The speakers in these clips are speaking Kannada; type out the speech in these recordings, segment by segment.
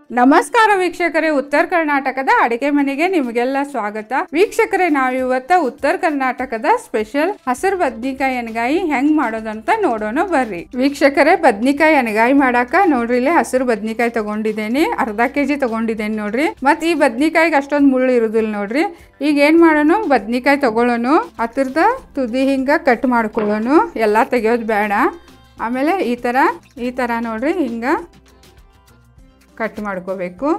ನಮಸ್ಕಾರ ವೀಕ್ಷಕರೇ, ಉತ್ತರ ಕರ್ನಾಟಕದ ಅಡಿಗೆ ಮನೆಗೆ ನಿಮಗೆಲ್ಲ ಸ್ವಾಗತ. ವೀಕ್ಷಕರೇ, ನಾವಿವತ್ತ ಉತ್ತರ ಕರ್ನಾಟಕದ ಸ್ಪೆಷಲ್ ಹಸಿರು ಬದ್ನಿಕಾಯಿ ಎಣ್ಗಾಯಿ ಹೆಂಗ್ ಮಾಡೋದಂತ ನೋಡೋಣ ಬರ್ರಿ. ವೀಕ್ಷಕರೇ, ಬದ್ನಿಕಾಯಿ ಎಣ್ಗಾಯಿ ಮಾಡಾಕ ನೋಡ್ರಿ, ಇಲ್ಲಿ ಹಸಿರು ಬದ್ನಿಕಾಯಿ ತಗೊಂಡಿದ್ದೇನೆ, ಅರ್ಧ ಕೆಜಿ ತಗೊಂಡಿದ್ದೇನೆ ನೋಡ್ರಿ. ಮತ್ ಈ ಬದ್ನಿಕಾಯಿಗೆ ಅಷ್ಟೊಂದು ಮುಳ್ಳು ಇರುದಿಲ್ಲ ನೋಡ್ರಿ. ಈಗ ಏನ್ ಮಾಡೋಣ, ಬದ್ನಿಕಾಯಿ ತಗೊಳ್ಳೋನು, ಹತ್ತಿರದ ತುದಿ ಹಿಂಗ ಕಟ್ ಮಾಡ್ಕೊಳ್ಳೋನು, ಎಲ್ಲಾ ತೆಗಿಯೋದು ಬೇಡ. ಆಮೇಲೆ ಈ ತರ ನೋಡ್ರಿ ಹಿಂಗ ಕಟ್ ಮಾಡ್ಕೋಬೇಕು.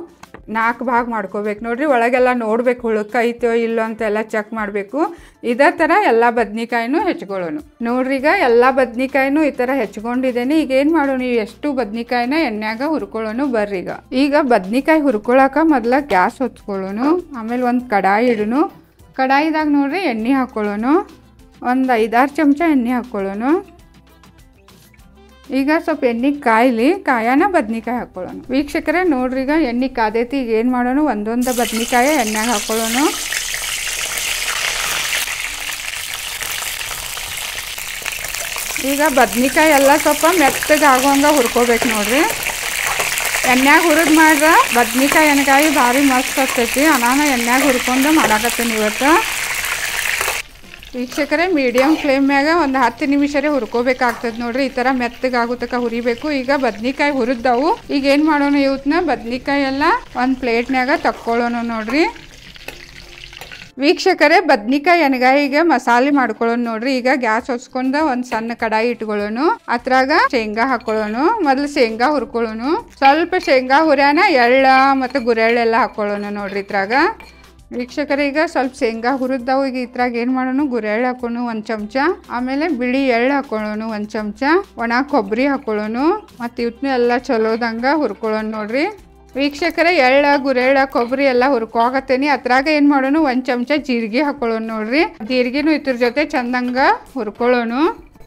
4 ಭಾಗ ಮಾಡ್ಕೋಬೇಕು ನೋಡ್ರಿ. ಒಳಗೆಲ್ಲ ನೋಡ್ಬೇಕು ಹುಳುಕ ಐತೋ ಇಲ್ಲೋ ಅಂತೆಲ್ಲ ಚೆಕ್ ಮಾಡಬೇಕು. ಇದೇ ಥರ ಎಲ್ಲ ಬದ್ನಿಕಾಯಿನೂ ಹೆಚ್ಕೊಳ್ಳೋಣ ನೋಡ್ರಿ. ಈಗ ಎಲ್ಲ ಬದ್ನಿಕಾಯಿನೂ ಈ ಥರ ಹೆಚ್ಕೊಂಡಿದ್ದೇನೆ. ಈಗ ಏನು ಮಾಡೋಣ, ಎಷ್ಟು ಬದ್ನಿಕಾಯಿನ ಎಣ್ಣೆಯಾಗ ಹುರ್ಕೊಳ್ಳೋಣ ಬರ್ರಿ. ಈಗ ಬದ್ನಿಕಾಯಿ ಹುರ್ಕೊಳಕ ಮೊದಲ ಗ್ಯಾಸ್ ಹೊತ್ಕೊಳ್ಳೋಣ. ಆಮೇಲೆ ಒಂದು ಕಡಾಯಿ ಇಡೋಣ. ಕಡಾಯಿದಾಗ ನೋಡ್ರಿ ಎಣ್ಣೆ ಹಾಕ್ಕೊಳ್ಳೋಣ. ಒಂದು 5-6 ಚಮಚ ಎಣ್ಣೆ ಹಾಕ್ಕೊಳ್ಳೋಣ. ಈಗ ಸ್ವಲ್ಪ ಎಣ್ಣೆ ಕಾಯಾನ ಬದ್ನಿಕಾಯಿ ಹಾಕ್ಕೊಳ್ಳೋಣ. ವೀಕ್ಷಕರೇ ನೋಡ್ರಿ, ಈಗ ಎಣ್ಣೆ ಕಾದೈತಿ. ಈಗ ಏನು ಮಾಡೋಣ, ಒಂದೊಂದು ಬದ್ನಿಕಾಯಿ ಎಣ್ಣೆಗೆ ಹಾಕ್ಕೊಳ್ಳೋಣ. ಈಗ ಬದ್ನಿಕಾಯಿ ಎಲ್ಲ ಸ್ವಲ್ಪ ಮೆತ್ತಗೆ ಆಗೋಂಗ ಹುರ್ಕೋಬೇಕು ನೋಡ್ರಿ. ಎಣ್ಣೆಗೆ ಹುರಿದು ಮಾಡ್ರ ಬದ್ನಿಕಾಯಿ ಎಣ್ಗಾಯಿ ಭಾರಿ ಮಸ್ತ್ ಆಗ್ತೈತಿ. ನಾನು ಎಣ್ಣೆಗೆ ಹುರ್ಕೊಂಡು ಮಾಡಾಕತ್ತೀನಿ ಇವತ್ತು. ವೀಕ್ಷಕರೇ, ಮೀಡಿಯಮ್ ಫ್ಲೇಮ್ ಮ್ಯಾಗ ಒಂದು 10 ನಿಮಿಷರೇ ಹುರ್ಕೋಬೇಕಾಗ್ತದೆ ನೋಡ್ರಿ. ಈ ಥರ ಮೆತ್ತಗೆ ಆಗುತ್ತಕ ಹುರಿಬೇಕು. ಈಗ ಬದ್ನಿಕಾಯಿ ಹುರಿದವು. ಈಗ ಏನು ಮಾಡೋಣ, ಇವತ್ತನ್ನ ಬದ್ನಿಕಾಯಿ ಎಲ್ಲ ಒಂದು ಪ್ಲೇಟ್ನಾಗ ತಕ್ಕೊಳ್ಳೋಣ ನೋಡ್ರಿ. ವೀಕ್ಷಕರೇ, ಬದ್ನಿಕಾಯಿ ಎಣ್ಗಾಯಿಗೆ ಮಸಾಲೆ ಮಾಡ್ಕೊಳ್ಳೋಣ ನೋಡ್ರಿ. ಈಗ ಗ್ಯಾಸ್ ಹೊಚ್ಕೊಂಡ ಒಂದು ಸಣ್ಣ ಕಡಾಯಿ ಇಟ್ಕೊಳ್ಳೋಣ. ಅದ್ರಾಗ ಶೇಂಗಾ ಹಾಕೊಳ್ಳೋಣ. ಮೊದಲು ಶೇಂಗಾ ಹುರ್ಕೊಳ್ಳೋಣ. ಸ್ವಲ್ಪ ಶೇಂಗಾ ಹುರ್ಯಾನ ಎಳ್ಳ ಮತ್ತು ಗುರೆಳ್ಳೆಲ್ಲ ಹಾಕೊಳ್ಳೋಣ ನೋಡ್ರಿ ಇದ್ರಾಗ. ವೀಕ್ಷಕರೇ, ಈಗ ಸ್ವಲ್ಪ ಶೇಂಗಾ ಹುರಿದವು. ಈಗ ಇದ್ರಾಗ ಏನು ಮಾಡೋಣ, ಗುರೆಳ್ಳು ಹಾಕೋಣ 1 ಚಮಚ. ಆಮೇಲೆ ಬಿಳಿ ಎಳ್ಳು ಹಾಕೊಳ್ಳೋಣ 1 ಚಮಚ. ಒಣ ಕೊಬ್ಬರಿ ಹಾಕೊಳ್ಳೋಣ. ಮತ್ತು ಇವತ್ತು ಎಲ್ಲ ಚಲೋದಂಗ ಹುರ್ಕೊಳ್ಳೋಣ ನೋಡ್ರಿ. ವೀಕ್ಷಕರೇ, ಎಳ್ಳ ಗುರೆಳ್ಳ ಕೊಬ್ಬರಿ ಎಲ್ಲ ಹುರ್ಕೋಗತ್ತೇನಿ. ಅದ್ರಾಗ ಏನು ಮಾಡೋಣ, 1 ಚಮಚ ಜೀರಿಗೆ ಹಾಕೊಳ್ಳೋಣ ನೋಡ್ರಿ. ಜೀರಿಗೆನೂ ಇದ್ರ ಜೊತೆ ಚಂದಂಗ ಹುರ್ಕೊಳ್ಳೋಣ.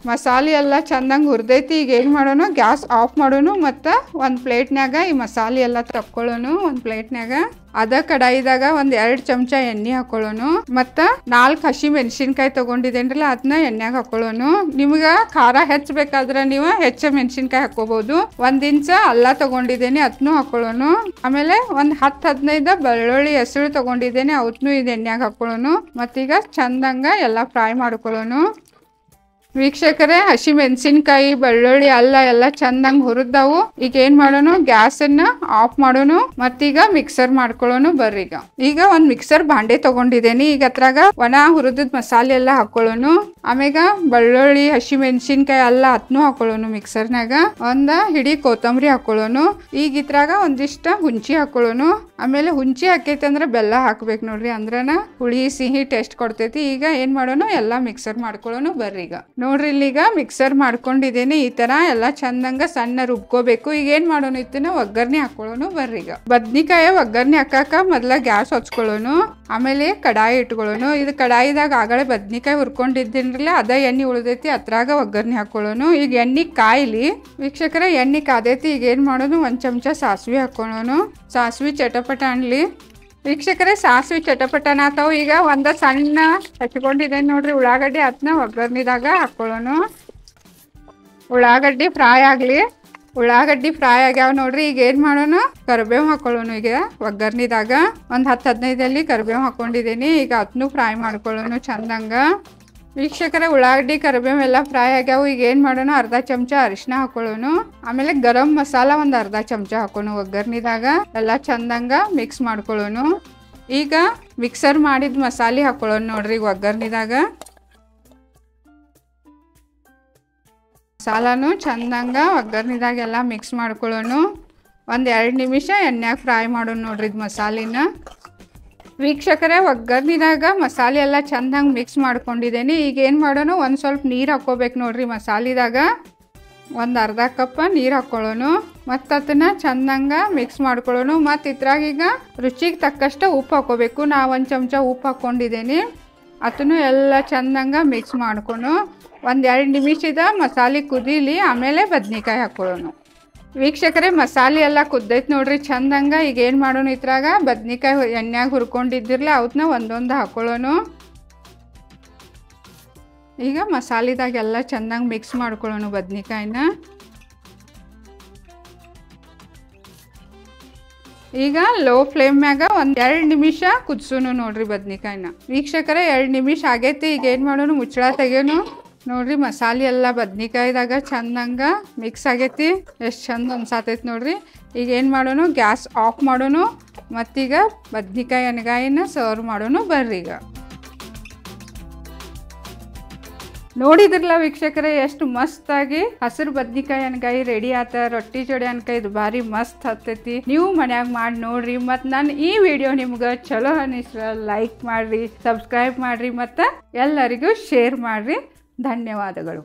ಮಸಾಲೆ ಎಲ್ಲ ಚಂದಂಗೆ ಹುರಿದೈತಿ. ಈಗ ಏನು ಮಾಡೋಣ, ಗ್ಯಾಸ್ ಆಫ್ ಮಾಡೋಣ. ಮತ್ತು ಒಂದು ಪ್ಲೇಟ್ನಾಗ ಈ ಮಸಾಲೆ ಎಲ್ಲ ತಕ್ಕೊಳ್ಳೋಣ. ಒಂದು ಪ್ಲೇಟ್ನಾಗ ಅದ ಕಡಾಯಿದಾಗ ಒಂದು 2 ಚಮಚ ಎಣ್ಣೆ ಹಾಕೊಳ್ಳೋಣ. ಮತ್ತು 4 ಹಸಿ ಮೆಣಸಿನ್ಕಾಯಿ ತೊಗೊಂಡಿದ್ದೇನ್ರಲ್ಲ, ಅದನ್ನ ಎಣ್ಣೆಗೆ ಹಾಕೊಳ್ಳೋಣ. ನಿಮ್ಗೆ ಖಾರ ಹೆಚ್ಚಬೇಕಾದ್ರೆ ನೀವು ಹೆಚ್ಚು ಮೆಣಸಿನ್ಕಾಯಿ ಹಾಕೋಬಹುದು. 1 ಇಂಚ ಅಲ್ಲ ತೊಗೊಂಡಿದ್ದೇನೆ, ಅದನ್ನೂ ಹಾಕೊಳ್ಳೋಣ. ಆಮೇಲೆ ಒಂದು 10-15 ಬೆಳ್ಳುಳ್ಳಿ ಹೆಸರು ತೊಗೊಂಡಿದ್ದೇನೆ, ಅವತ್ತೂ ಇದು ಎಣ್ಣೆಗೆ ಹಾಕೊಳ್ಳೋಣ. ಮತ್ತೀಗ ಚಂದಂಗ ಎಲ್ಲ ಫ್ರೈ ಮಾಡ್ಕೊಳ್ಳೋಣ. ವೀಕ್ಷಕರೇ, ಹಸಿ ಮೆಣಸಿನ್ಕಾಯಿ ಬೆಳ್ಳುಳ್ಳಿ ಅಲ್ಲ ಎಲ್ಲ ಚಂದಂಗೆ ಹುರಿದವು. ಈಗ ಏನು ಮಾಡೋಣ, ಗ್ಯಾಸನ್ನ ಆಫ್ ಮಾಡೋಣ. ಮತ್ತೀಗ ಮಿಕ್ಸರ್ ಮಾಡ್ಕೊಳ್ಳೋಣ ಬರ್ರಿ. ಈಗ ಒಂದು ಮಿಕ್ಸರ್ ಭಾಂಡೆ ತೊಗೊಂಡಿದ್ದೇನೆ. ಈಗ ಅದ್ರಾಗ ಒಣ ಹುರಿದ ಮಸಾಲೆ ಎಲ್ಲ ಹಾಕೊಳ್ಳೋಣ. ಆಮೇಗ ಬೆಳ್ಳುಳ್ಳಿ ಹಸಿ ಮೆಣಸಿನ್ಕಾಯಿ ಅಲ್ಲ ಅದನ್ನೂ ಹಾಕೊಳ್ಳೋಣ ಮಿಕ್ಸರ್ನಾಗ. ಒಂದು ಹಿಡಿ ಕೊತ್ತಂಬರಿ ಹಾಕೊಳ್ಳೋಣ. ಈಗ ಇದ್ರಾಗ ಒಂದಿಷ್ಟ ಹುಂಚಿ ಹಾಕೊಳ್ಳೋಣ. ಆಮೇಲೆ ಹುಂಚಿ ಹಾಕೈತಿ ಅಂದ್ರೆ ಬೆಲ್ಲ ಹಾಕ್ಬೇಕು ನೋಡ್ರಿ, ಅಂದ್ರನ ಹುಳಿ ಸಿಹಿ ಟೇಸ್ಟ್ ಕೊಡ್ತೈತಿ. ಈಗ ಏನು ಮಾಡೋಣ, ಎಲ್ಲ ಮಿಕ್ಸರ್ ಮಾಡ್ಕೊಳ್ಳೋಣ ಬರ್ರಿ. ಈಗ ನೋಡ್ರಿ, ಇಲ್ಲಿಗ ಮಿಕ್ಸರ್ ಮಾಡ್ಕೊಂಡಿದ್ದೇನೆ. ಈ ತರ ಎಲ್ಲ ಚಂದಂಗ ಸಣ್ಣ ರುಬ್ಕೋಬೇಕು. ಈಗ ಏನ್ ಮಾಡೋಣ, ಇದನ್ನ ಒಗ್ಗರಣೆ ಹಾಕೊಳ್ಳೋಣ ಬರ್ರಿ. ಈಗ ಬದ್ನಿಕಾಯಿ ಒಗ್ಗರಣೆ ಹಾಕಾಕ ಮೊದಲ ಗ್ಯಾಸ್ ಹಚ್ಕೊಳ್ಳೋಣ. ಆಮೇಲೆ ಕಡಾಯಿ ಇಟ್ಕೊಳ್ಳೋಣ. ಇದು ಕಡಾಯಿದಾಗ ಆಗಲೇ ಬದ್ನಿಕಾಯಿ ಹುರ್ಕೊಂಡಿದ್ದೀನಿರಲ್ಲ, ಅದ ಎಣ್ಣೆ ಉಳಿದೈತಿ, ಅದ್ರಾಗ ಒಗ್ಗರಣೆ ಹಾಕೊಳ್ಳೋಣ. ಈಗ ಎಣ್ಣೆ ಕಾಯಿಲಿ. ವೀಕ್ಷಕರೇ, ಎಣ್ಣೆ ಕಾದೈತಿ. ಈಗ ಏನ್ ಮಾಡೋಣ, 1 ಚಮಚ ಸಾಸಿವೆ ಹಾಕೊಳ್ಳೋಣ. ಸಾಸಿವೆ ಚಟಪಟ ಅನ್ಲಿ. ವೀಕ್ಷಕರೇ, ಸಾಸಿವೆ ಚಟಪಟನ ಆತಾವು. ಈಗ ಒಂದು ಸಣ್ಣ ಹಚ್ಕೊಂಡಿದ್ದೇನೆ ನೋಡ್ರಿ ಉಳ್ಳಾಗಡ್ಡಿ, ಅದನ್ನ ಒಗ್ಗರಣೆದಾಗ ಹಾಕೊಳ್ಳೋಣ. ಉಳ್ಳಾಗಡ್ಡಿ ಫ್ರೈ ಆಗಲಿ. ಉಳ್ಳಾಗಡ್ಡಿ ಫ್ರೈ ಆಗ್ಯಾವ ನೋಡ್ರಿ. ಈಗ ಏನು ಮಾಡೋಣ, ಕರಿಬೇವು ಹಾಕೊಳ್ಳೋಣ. ಈಗ ಒಗ್ಗರಣೆದಾಗ ಒಂದು 10-15 ಕರಿಬೇವು ಹಾಕೊಂಡಿದ್ದೀನಿ. ಈಗ ಅದನ್ನು ಫ್ರೈ ಮಾಡ್ಕೊಳ್ಳೋಣ ಚಂದಂಗ. ವೀಕ್ಷಕರೇ, ಉಳ್ಳಾಗಡ್ಡಿ ಕರಿಬೇವು ಎಲ್ಲ ಫ್ರೈ ಆಗ್ಯಾವು. ಈಗ ಏನು ಮಾಡೋಣ, ಅರ್ಧ ಚಮಚ ಅರಿಶಿನ ಹಾಕೊಳ್ಳೋಣ. ಆಮೇಲೆ ಗರಂ ಮಸಾಲ ಒಂದು ಅರ್ಧ ಚಮಚ ಹಾಕೋಣ. ಒಗ್ಗರಣೆದಾಗ ಎಲ್ಲ ಚಂದಂಗ ಮಿಕ್ಸ್ ಮಾಡ್ಕೊಳ್ಳೋಣ. ಈಗ ಮಿಕ್ಸರ್ ಮಾಡಿದ ಮಸಾಲೆ ಹಾಕೊಳ್ಳೋಣ ನೋಡ್ರಿ ಒಗ್ಗರಣೆದಾಗ. ಮಸಾಲಾನು ಚಂದಂಗ ಒಗ್ಗರಣೆದಾಗ ಎಲ್ಲ ಮಿಕ್ಸ್ ಮಾಡ್ಕೊಳ್ಳೋಣ. ಒಂದು 2 ನಿಮಿಷ ಎಣ್ಣೆಗೆ ಫ್ರೈ ಮಾಡೋಣ ನೋಡ್ರಿ ಇದು ಮಸಾಲಿನ. ವೀಕ್ಷಕರೇ, ಒಗ್ಗರಣೆದಾಗ ಮಸಾಲೆ ಎಲ್ಲ ಚಂದಂಗೆ ಮಿಕ್ಸ್ ಮಾಡ್ಕೊಂಡಿದ್ದೇನೆ. ಈಗ ಏನು ಮಾಡೋಣ, ಒಂದು ಸ್ವಲ್ಪ ನೀರು ಹಾಕ್ಕೋಬೇಕು ನೋಡ್ರಿ ಮಸಾಲೆದಾಗ. ಒಂದು ಅರ್ಧ ಕಪ್ ನೀರು ಹಾಕ್ಕೊಳ್ಳೋಣ. ಮತ್ತು ಅದನ್ನು ಚಂದಂಗ ಮಿಕ್ಸ್ ಮಾಡ್ಕೊಳ್ಳೋಣ. ಮತ್ತು ಇದ್ರಾಗ ಈಗ ರುಚಿಗೆ ತಕ್ಕಷ್ಟು ಉಪ್ಪು ಹಾಕ್ಕೋಬೇಕು. ನಾ 1 ಚಮಚ ಉಪ್ಪು ಹಾಕ್ಕೊಂಡಿದ್ದೇನೆ. ಅದನ್ನು ಎಲ್ಲ ಚಂದಂಗ ಮಿಕ್ಸ್ ಮಾಡ್ಕೊಂಡು ಒಂದು 2 ನಿಮಿಷದ ಮಸಾಲೆ ಕುದೀಲಿ. ಆಮೇಲೆ ಬದ್ನಿಕಾಯಿ ಹಾಕ್ಕೊಳ್ಳೋಣ. ವೀಕ್ಷಕರೇ, ಮಸಾಲೆ ಎಲ್ಲ ಕುದ್ದೈತೆ ನೋಡ್ರಿ ಚಂದಂಗ. ಈಗ ಏನು ಮಾಡೋಣ, ಇದ್ರಾಗ ಬದ್ನಿಕಾಯಿ ಎಣ್ಣೆಗೆ ಹುರ್ಕೊಂಡಿದ್ದಿರಲ್ಲ ಅವನ್ನ ಒಂದೊಂದು ಹಾಕೊಳ್ಳೋಣ. ಈಗ ಮಸಾಲೆದಾಗೆಲ್ಲ ಚಂದಂಗೆ ಮಿಕ್ಸ್ ಮಾಡ್ಕೊಳ್ಳೋಣ ಬದ್ನಿಕಾಯಿನ. ಈಗ ಲೋ ಫ್ಲೇಮ್ ಮ್ಯಾಗ ಒಂದ್ 2 ನಿಮಿಷ ಕುದ್ಸುನು ನೋಡ್ರಿ ಬದ್ನಿಕಾಯಿನ. ವೀಕ್ಷಕರೇ 2 ನಿಮಿಷ ಆಗೈತಿ. ಈಗ ಏನ್ ಮಾಡೋನು ಮುಚ್ಚಳ ತೆಗೆಯೋನು. ನೋಡ್ರಿ ಮಸಾಲೆ ಎಲ್ಲ ಬದ್ನಿಕಾಯಿದಾಗ ಚಂದಂಗ ಮಿಕ್ಸ್ ಆಗೈತಿ. ಎಷ್ಟು ಚಂದ ಅನ್ಸಾತೈತಿ ನೋಡ್ರಿ. ಈಗ ಏನು ಮಾಡೋನು ಗ್ಯಾಸ್ ಆಫ್ ಮಾಡೋನು. ಮತ್ತೀಗ ಬದ್ನಿಕಾಯಿ ಎಣ್ಗಾಯಿನ ಸರ್ವ್ ಮಾಡೋನು. ಬರ್ರಿ ಈಗ ನೋಡಿದ್ರಲ್ಲ ವೀಕ್ಷಕರೇ ಎಷ್ಟು ಮಸ್ತಾಗಿ ಹಸಿರು ಬದ್ನಿಕಾಯಿ ಎಣ್ಗಾಯಿ ರೆಡಿ ಆತ. ರೊಟ್ಟಿ ಜೋಡಿ ಅನ್ಕಾಯಿ ಇದು ಭಾರಿ ಮಸ್ತ್ ಹತ್ತೈತಿ. ನೀವು ಮನ್ಯಾಗ ಮಾಡಿ ನೋಡ್ರಿ. ಮತ್ತು ನಾನು ಈ ವಿಡಿಯೋ ನಿಮ್ಗೆ ಚಲೋ ಅನಿಸ್ರ ಲೈಕ್ ಮಾಡ್ರಿ, ಸಬ್ಸ್ಕ್ರೈಬ್ ಮಾಡ್ರಿ, ಮತ್ತು ಎಲ್ಲರಿಗೂ ಶೇರ್ ಮಾಡ್ರಿ. ಧನ್ಯವಾದಗಳು.